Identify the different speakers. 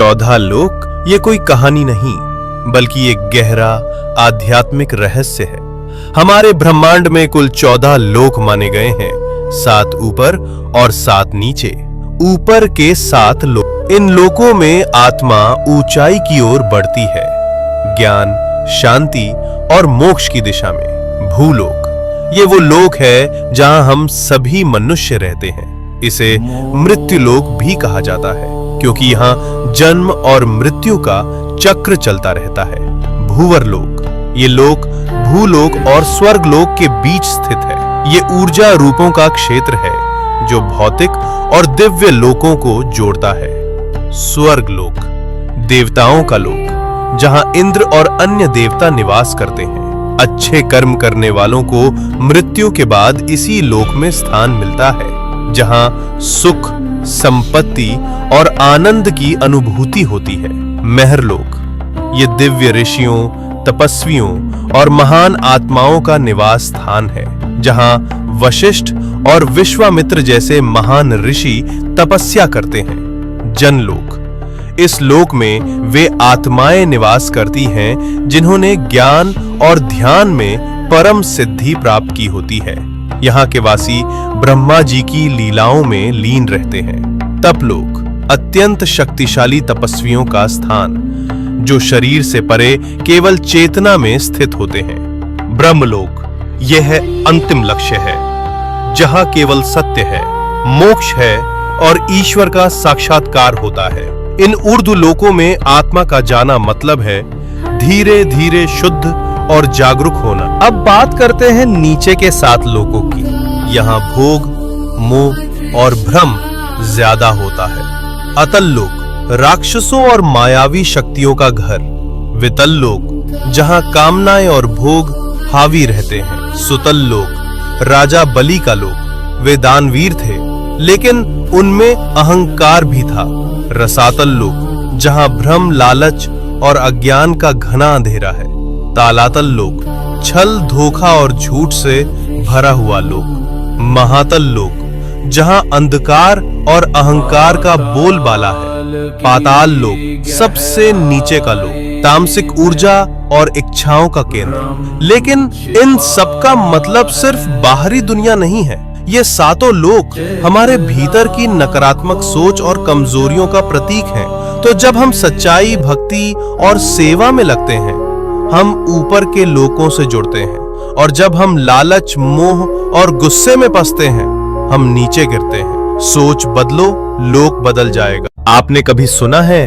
Speaker 1: 14 लोक ये कोई कहानी नहीं, बल्कि एक गहरा आध्यात्मिक रहस्य है। हमारे ब्रह्मांड में कुल 14 लोक माने गए हैं, 7 ऊपर और 7 नीचे। ऊपर के 7 लोक, इन लोकों में आत्मा ऊंचाई की ओर बढ़ती है, ज्ञान, शांति और मोक्ष की दिशा में। भूलोक, ये वो लोक है जहां हम सभी मनुष्य रहते हैं। इसे मृत्युलोक भी कहा जाता है, क्योंकि यहाँ जन्म और मृत्यु का चक्र चलता रहता है। भूवरलोक, ये लोक भूलोक और स्वर्गलोक के बीच स्थित है। ये ऊर्जा रूपों का क्षेत्र है जो भौतिक और दिव्य लोकों को जोड़ता है। स्वर्गलोक, देवताओं का लोक, जहां इंद्र और अन्य देवता निवास करते हैं। अच्छे कर्म करने वालों को मृत्यु के बाद इसी लोक में स्थान मिलता है, जहां सुख, संपत्ति और आनंद की अनुभूति होती है। महरलोक, ये दिव्य ऋषियों, तपस्वियों और महान आत्माओं का निवास स्थान है, जहां वशिष्ठ और विश्वामित्र जैसे महान ऋषि तपस्या करते हैं। जनलोक, इस लोक में वे आत्माएं निवास करती हैं जिन्होंने ज्ञान और ध्यान में परम सिद्धि प्राप्त की होती है। यहाँ के वासी ब्रह्मा जी की लीलाओं में लीन रहते हैं। तपलोक, अत्यंत शक्तिशाली तपस्वियों का स्थान, जो शरीर से परे केवल चेतना में स्थित होते हैं। ब्रह्मलोक, यह अंतिम लक्ष्य है, जहां केवल सत्य है, मोक्ष है और ईश्वर का साक्षात्कार होता है। इन ऊर्ध्व लोकों में आत्मा का जाना मतलब है धीरे धीरे शुद्ध और जागरूक होना। अब बात करते हैं नीचे के 7 लोकों की। यहाँ भोग, मोह और भ्रम ज्यादा होता है। अतल लोक, राक्षसों और मायावी शक्तियों का घर। वितल लोक, जहाँ कामनाएं और भोग हावी रहते हैं। सुतल लोक, राजा बलि का लोक। वे दानवीर थे, लेकिन उनमें अहंकार भी था। रसातल लोक, जहां भ्रम, लालच और अज्ञान का घना अंधेरा है। तालातल लोक, छल, धोखा और झूठ से भरा हुआ लोक। महातल लोक, जहां अंधकार और अहंकार का बोलबाला है। पाताल लोक, सबसे नीचे का लोक, तामसिक ऊर्जा और इच्छाओं का केंद्र। लेकिन इन सब का मतलब सिर्फ बाहरी दुनिया नहीं है। ये 7 लोक हमारे भीतर की नकारात्मक सोच और कमजोरियों का प्रतीक हैं। तो जब हम सच्चाई, भक्ति और सेवा में लगते हैं, हम ऊपर के लोकों से जुड़ते हैं, और जब हम लालच, मोह और गुस्से में फंसते हैं, हम नीचे गिरते हैं। सोच बदलो, लोक बदल जाएगा। आपने कभी सुना है